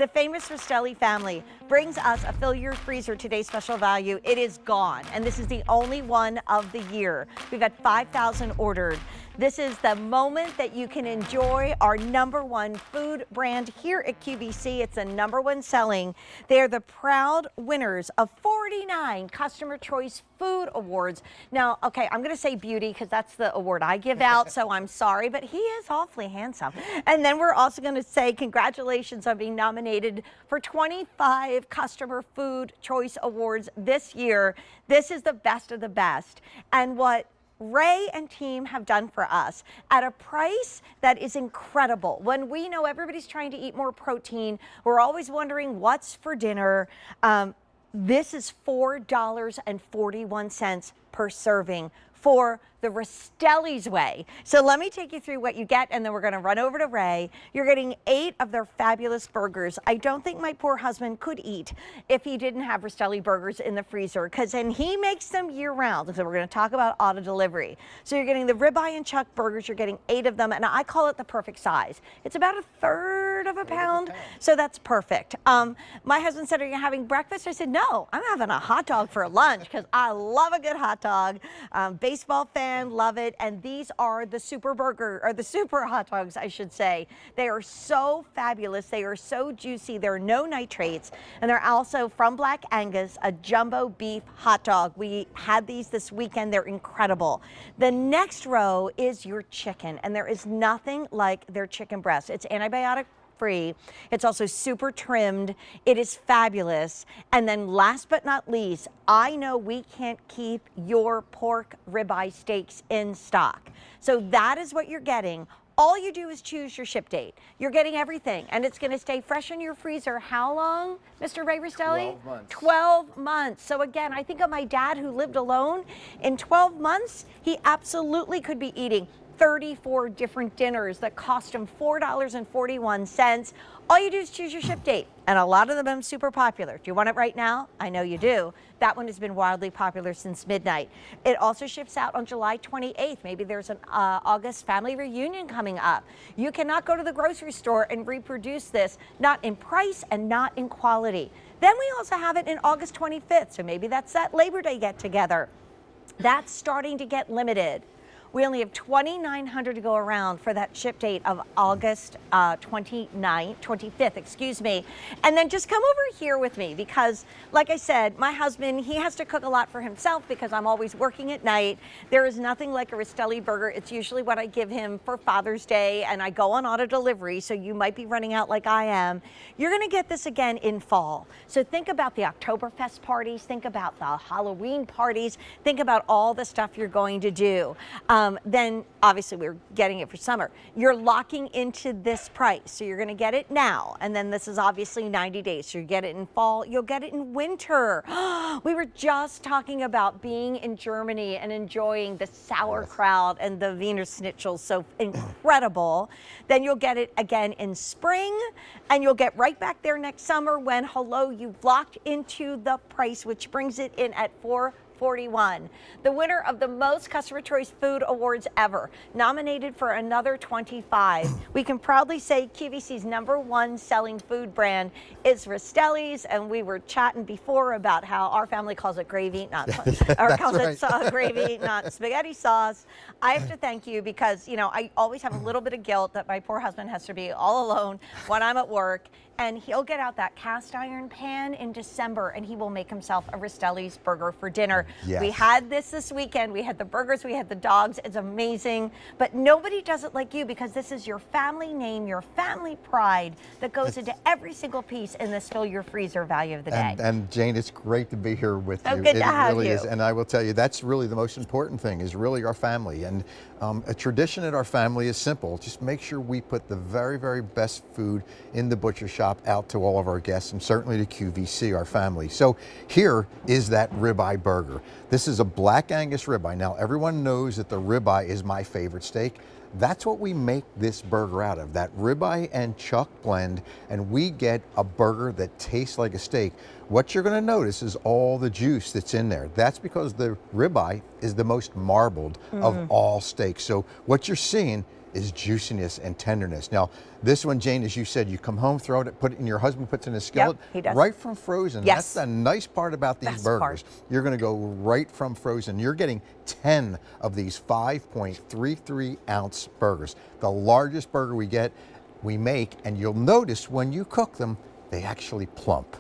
The famous Rastelli family brings us a fill your freezer today's special value. It is gone, and this is the only one of the year. We've had 5,000 ordered. This is the moment that you can enjoy our #1 food brand here at QVC. It's the #1 selling. They are the proud winners of 49 Customer Choice Food Awards. Now, okay, I'm going to say beauty because that's the award I give out, so I'm sorry, but he is awfully handsome. And then we're also going to say congratulations on being nominated for 25 Customer Food Choice Awards this year. This is the best of the best. And what Ray and team have done for us at a price that is incredible. When we know everybody's trying to eat more protein, we're always wondering what's for dinner. This is $4.41 per serving for the Rastelli's way. So let me take you through what you get, and then we're going to run over to Ray. You're getting 8 of their fabulous burgers. I don't think my poor husband could eat if he didn't have Rastelli burgers in the freezer, and he makes them year round. So we're going to talk about auto delivery. So you're getting the ribeye and chuck burgers. You're getting 8 of them, and I call it the perfect size. It's about 1/3 of a pound, so that's perfect. My husband said, "Are you having breakfast?" I said, "No, I'm having a hot dog for lunch because I love a good hot dog." Baseball fan. Love it. And these are the super burger, or the super hot dogs, I should say. They are so fabulous. They are so juicy. There are no nitrates. And they're also from Black Angus, a jumbo beef hot dog. We had these this weekend. They're incredible. The next row is your chicken, and there is nothing like their chicken breast. It's antibiotic free. It's also super trimmed. It is fabulous. And then last but not least, I know we can't keep your pork ribeye steaks in stock. So that is what you're getting. All you do is choose your ship date. You're getting everything, and it's going to stay fresh in your freezer. How long, Mr. Ray Rastelli? 12 months. 12 months. So again, I think of my dad who lived alone. In 12 months, he absolutely could be eating 34 different dinners that cost him $4.41. All you do is choose your ship date, and a lot of them are super popular. Do you want it right now? I know you do. That one has been wildly popular since midnight. It also ships out on July 28th. Maybe there's an August family reunion coming up. You cannot go to the grocery store and reproduce this, not in price and not in quality. Then we also have it in August 25th, so maybe that's that Labor Day get together. That's starting to get limited. We only have 2,900 to go around for that ship date of August 25th, excuse me. And then just come over here with me because, like I said, my husband, he has to cook a lot for himself because I'm always working at night. There is nothing like a Rastelli burger. It's usually what I give him for Father's Day, and I go on auto delivery, so you might be running out like I am. You're going to get this again in fall. So think about the Oktoberfest parties. Think about the Halloween parties. Think about all the stuff you're going to do. Then obviously we're getting it for summer. You're locking into this price. So you're going to get it now. And then this is obviously 90 days. So you get it in fall. You'll get it in winter. We were just talking about being in Germany and enjoying the sauerkraut and the Wiener Schnitzel. So incredible. Then you'll get it again in spring. And you'll get right back there next summer when, hello, you've locked into the price, which brings it in at $4.41. The winner of the most Customer Choice Food Awards ever, nominated for another 25. We can proudly say QVC's #1 selling food brand is Rastelli's, and we were chatting before about how our family calls it gravy, gravy, not spaghetti sauce. I have to thank you because, you know, I always have a little bit of guilt that my poor husband has to be all alone when I'm at work. And he'll get out that cast iron pan in December and he will make himself a Rastelli's burger for dinner. Yes. We had this weekend. We had the burgers, we had the dogs. It's amazing. But nobody does it like you because this is your family name, your family pride that goes into every single piece in this fill your freezer value of the day. And Jane, it's great to be here with you. So good to have really you. Is. And I will tell you, that's really the most important thing, is really our family. And a tradition in our family is simple. Just make sure we put the very, very best food in the butcher shop out to all of our guests, and certainly to QVC, our family. So here is that ribeye burger. This is a Black Angus ribeye. Now, everyone knows that the ribeye is my favorite steak. That's what we make this burger out of, that ribeye and chuck blend, and we get a burger that tastes like a steak. What you're going to notice is all the juice that's in there. That's because the ribeye is the most marbled of all steaks. So what you're seeing is juiciness and tenderness. Now, this one, Jane, as you said, you come home, throw it, put it in, your husband puts it in a skillet, he does. right from frozen. Yes. That's the nice part about these Best burgers. part. You're gonna go right from frozen. You're getting 10 of these 5.33 ounce burgers. The largest burger we make, and you'll notice when you cook them, they actually plump.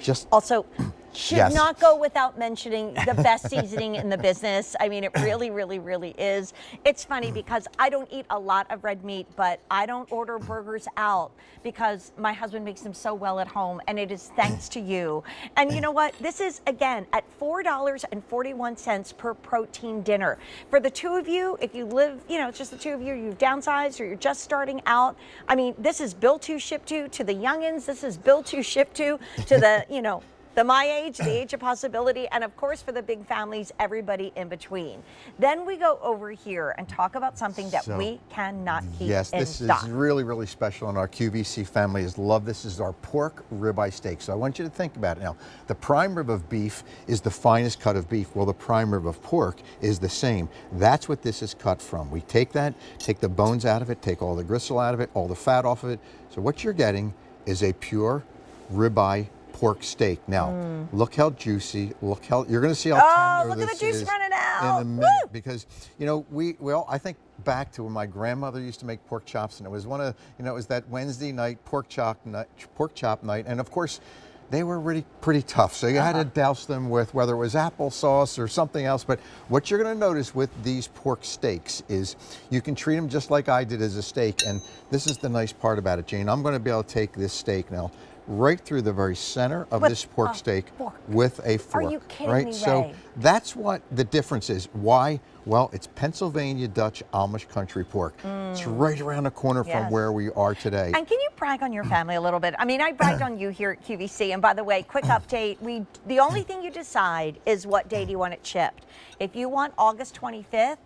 Just Also, should Yes. not go without mentioning the best seasoning in the business. I mean, it really, really, really is. It's funny because I don't eat a lot of red meat, but I don't order burgers out because my husband makes them so well at home, and it is thanks to you. And you know what? This is, again, at $4.41 per protein dinner. For the two of you, if you live, you know, it's just the two of you, you've downsized or you're just starting out. I mean, this is built to, ship to the youngins. This is built to, ship to the, you know, my age, the age of possibility, and of course for the big families, everybody in between. Then we go over here and talk about something that we cannot keep yes, in this stock. is really, really special, and our QVC family has loved this. This is our pork ribeye steak. So I want you to think about it now. The prime rib of beef is the finest cut of beef. Well, the prime rib of pork is the same. That's what this is cut from. We take that, take the bones out of it, take all the gristle out of it, all the fat off of it. So what you're getting is a pure ribeye pork steak. Now, look how juicy, look how, you're going to see how tender look at this the juice is running out. in a minute. Woo! Because, you know, well, I think back to when my grandmother used to make pork chops, and it was one of, you know, it was that Wednesday night pork chop night, and of course, they were really pretty tough. So you had to douse them with whether it was applesauce or something else. But what you're going to notice with these pork steaks is you can treat them just like I did as a steak. And this is the nice part about it, Jane. I'm going to be able to take this steak now right through the very center of this pork steak with a fork. Are you kidding right? me, So Ray? that's what the difference is. Why? Well, it's Pennsylvania Dutch Amish country pork. It's right around the corner from where we are today. And can you brag on your family a little bit? I mean, I bragged on you here at QVC. And by the way, quick update, the only thing you decide is what day do you want it shipped. If you want August 25th,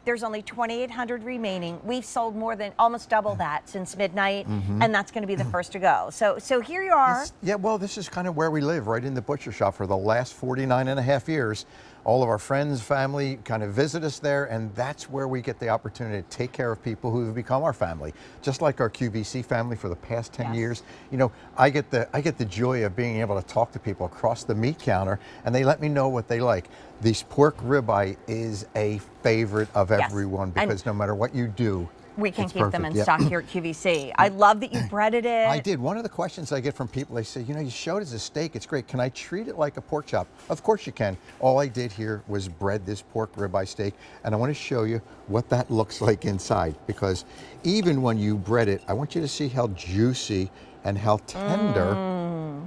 there's only 2,800 remaining. We've sold more than almost double that since midnight, and that's going to be the first to go. So here you are. Well, this is kind of where we live, right in the butcher shop for the last 49 and a half years. All of our friends, family kind of visit us there, and that's where we get the opportunity to take care of people who have become our family. Just like our QVC family for the past 10 years. You know, I get the joy of being able to talk to people across the meat counter, and they let me know what they like. This pork ribeye is a favorite of everyone because no matter what you do, we can it's keep them in stock here at QVC. I love that you breaded it. I did. One of the questions I get from people, they say, you know, you showed us a steak. It's great. Can I treat it like a pork chop? Of course you can. All I did here was bread this pork ribeye steak, and I want to show you what that looks like inside, because even when you bread it, I want you to see how juicy and how tender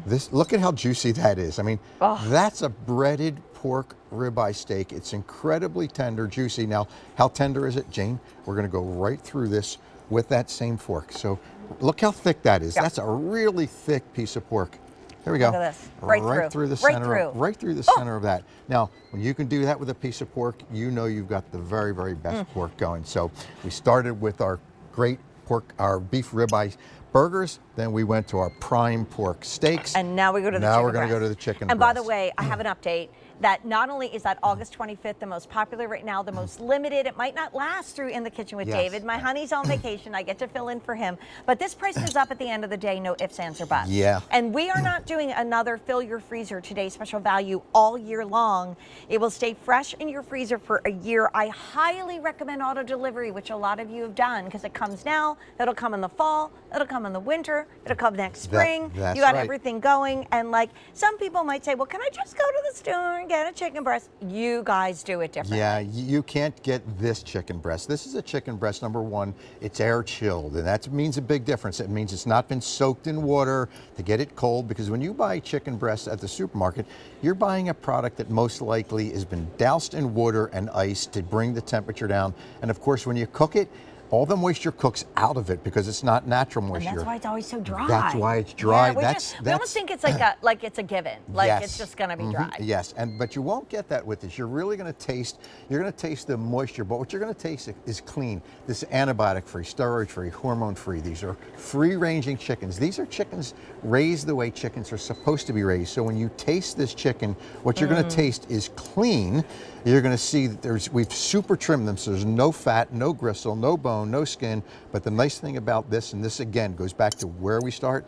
this, look at how juicy that is. I mean, that's a breaded pork ribeye steak. It's incredibly tender, juicy. Now, how tender is it, Jane? We're going to go right through this with that same fork. So look how thick that is. That's a really thick piece of pork. Here we go. Look at this. Right through. the Right center. through. Right through the center of that. Now, when you can do that with a piece of pork, you know you've got the very, very best pork going. So we started with our great pork, our beef ribeye burgers, then we went to our prime pork steaks. And now we go to the chicken Now we're going to breast. go to the chicken And breast. by the way, I have an update that not only is that August 25th the most popular right now, the most limited, it might not last through In the Kitchen with David. My honey's on vacation. I get to fill in for him. But this price goes up at the end of the day, no ifs, ands, or buts. Yeah. And we are not doing another fill your freezer today special value all year long. It will stay fresh in your freezer for a year. I highly recommend auto delivery, which a lot of you have done, because it comes now, it'll come in the fall, it'll come in the winter, it'll come next spring. That's you got right. everything going. And like some people might say, well, can I just go to the store and get a chicken breast? You guys do it differently. Yeah, you can't get this chicken breast. This is a chicken breast, number one, it's air chilled, and that means a big difference. It means it's not been soaked in water to get it cold, because when you buy chicken breast at the supermarket, you're buying a product that most likely has been doused in water and ice to bring the temperature down. And of course, when you cook it, all the moisture cooks out of it because it's not natural moisture. And that's why it's always so dry. That's why it's dry. Yeah, we almost think it's like it's a given. Like it's just gonna be dry. Yes, but you won't get that with this. You're really gonna taste the moisture, but what you're gonna taste is clean. This is antibiotic-free, steroid-free, hormone-free. These are free-ranging chickens. These are chickens raised the way chickens are supposed to be raised. So when you taste this chicken, what you're gonna taste is clean. You're gonna see that we've super trimmed them, so there's no fat, no gristle, no bone. bone, no skin. But the nice thing about this, and this again goes back to where we start,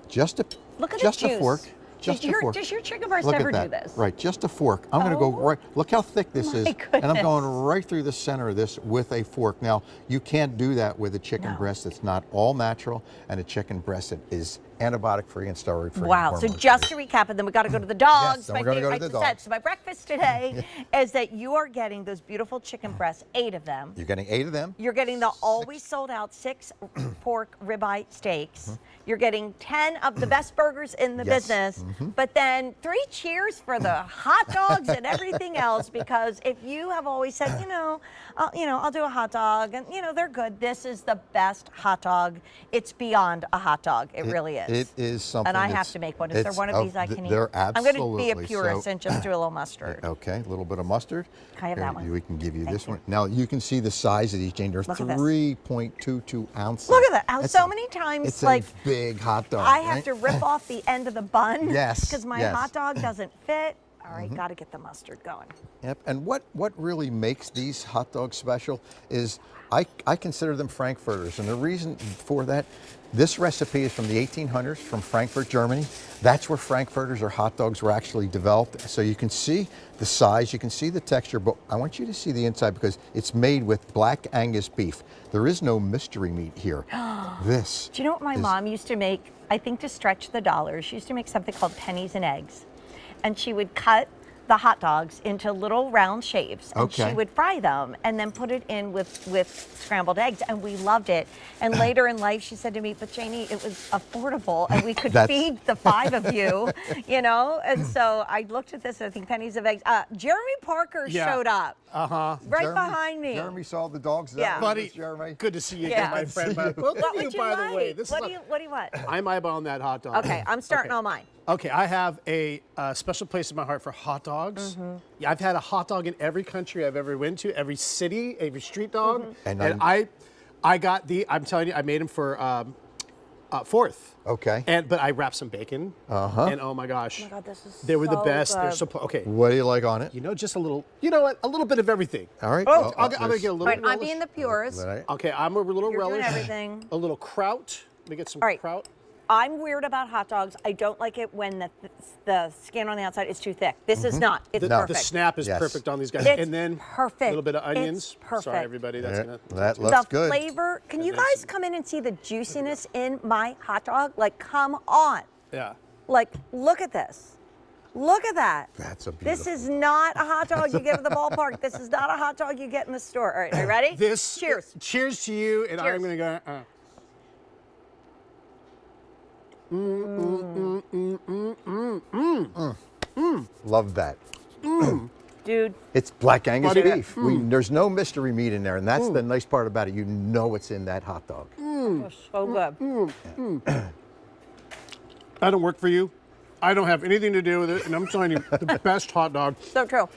just a Look at just the a juice. fork. Just a fork. Does your chicken breast Look ever at that. do this? Right, just a fork. I'm going to go right. Look how thick this is, and I'm going goodness. right through the center of this with a fork. Now, you can't do that with a chicken breast. It's not all natural, and a chicken breast that is antibiotic-free and steroid-free. Wow. So just to recap, and then we got to go to the dogs. Yes, then we're gonna go to the dogs. So my breakfast today is that you are getting those beautiful chicken breasts, 8 of them. You're getting 8 of them. You're getting the always sold out 6 pork ribeye steaks. You're getting 10 of the best burgers in the business, but then 3 cheers for the hot dogs and everything else. Because if you have always said, I'll do a hot dog, and they're good. This is the best hot dog. It's beyond a hot dog. It really is. It is something. And I have to make one. Is there one of these I can eat? There absolutely. I'm going to be a purist and just do a little mustard. Okay, a little bit of mustard. Can I have that one? We can give you this one. Now you can see the size of these, Jane. They're 3.22 ounces. Look at that. So many times, it's like, a big hot dog. I have to rip off the end of the bun. Yes. Because my hot dog doesn't fit. All right, got to get the mustard going. Yep. And what really makes these hot dogs special is I consider them Frankfurters, and the reason for that, this recipe is from the 1800s from Frankfurt, Germany. That's where Frankfurters or hot dogs were actually developed. So you can see the size, you can see the texture, but I want you to see the inside because it's made with black Angus beef. There is no mystery meat here. This. Do you know what my mom used to make? I think to stretch the dollars, she used to make something called pennies and eggs. And she would cut the hot dogs into little round shapes, and she would fry them and then put it in with scrambled eggs, and we loved it. And later in life, she said to me, "But Janie, it was affordable, and we could feed the 5 of you, And so I looked at this, and I think pennies of eggs. Jeremy Parker showed up, right behind me. Jeremy saw the dogs. Buddy, Jeremy. good to see you again, my friend. Both of you, by the way. What do you want? I'm eyeballing that hot dog. Okay, I'm starting on mine. Okay, I have a special place in my heart for hot dogs. Yeah, I've had a hot dog in every country I've ever been to, every city, every street dog. And I got I'm telling you, I made them for 4th. Okay. But I wrapped some bacon. And oh my gosh. Oh my God, this is they were the best. good. They're so okay. What do you like on it? Just a little. You know what? A little bit of everything. All right. Oh, I'm gonna get a little. Right, I'm being the purist. Okay, I'm a little You're relish. doing everything. A little kraut. Let me get some kraut. I'm weird about hot dogs. I don't like it when the skin on the outside is too thick. This is not. It's perfect. The snap is perfect on these guys. It's and then perfect. a little bit of onions. It's perfect. Sorry, everybody. That's that looks the good. Flavor. Can you guys come in and see the juiciness in my hot dog? Like, come on. Yeah. Like, look at this. Look at that. That's a beautiful. This is not a hot dog you get at the ballpark. This is not a hot dog you get in the store. All right, are you ready? Cheers. Cheers to you, and I'm going to go. Love that. Dude. It's black Angus beef. There's no mystery meat in there, and that's the nice part about it. You know what's in that hot dog. Oh, so good. I don't work for you. I don't have anything to do with it, and I'm telling you, the best hot dog. So true.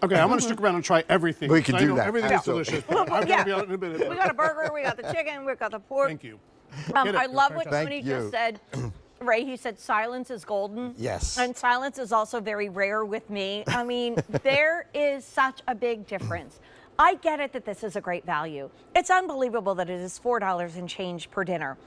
Okay, I'm going to stick around and try everything. We can do that. Everything is delicious. I'm going to be out in a minute. We got a burger, we got the chicken, we got the pork. Thank you. I love what Thank Tony you. just said. Ray, he said silence is golden. Yes. And silence is also very rare with me. I mean, there is such a big difference. I get it that this is a great value. It's unbelievable that it is $4 and change per dinner.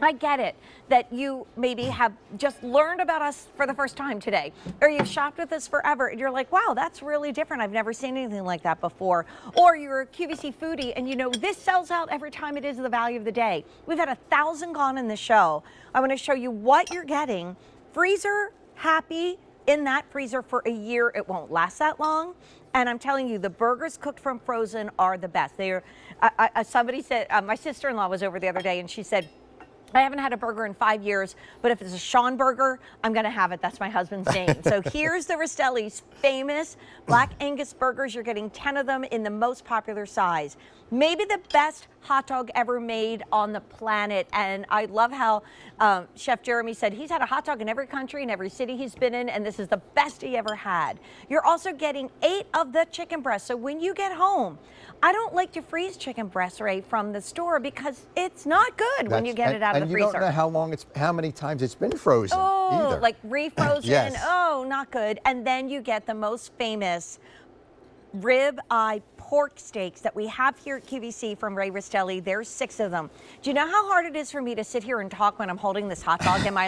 I get it that you maybe have just learned about us for the first time today, or you've shopped with us forever and you're like, wow, that's really different. I've never seen anything like that before. Or you're a QVC foodie and this sells out every time it is the value of the day. We've had 1,000 gone in the show. I want to show you what you're getting. Freezer happy in that freezer for a year. It won't last that long. And I'm telling you, the burgers cooked from frozen are the best. They are. Somebody said, my sister-in-law was over the other day and she said, I haven't had a burger in 5 years, but if it's a Sean burger, I'm going to have it. That's my husband's name. So here's the Rastelli's famous Black Angus burgers. You're getting 10 of them in the most popular size. Maybe the best hot dog ever made on the planet. And I love how Chef Jeremy said he's had a hot dog in every country and every city he's been in, and this is the best he ever had. You're also getting 8 of the chicken breasts. So when you get home, I don't like to freeze chicken breast, Ray, from the store because it's not good when you get it out of the freezer. And you don't know how many times it's been frozen either. Like refrozen. Yes. Oh, not good. And then you get the most famous rib eye pork steaks that we have here at QVC from Ray Rastelli. There's 6 of them. Do you know how hard it is for me to sit here and talk when I'm holding this hot dog in my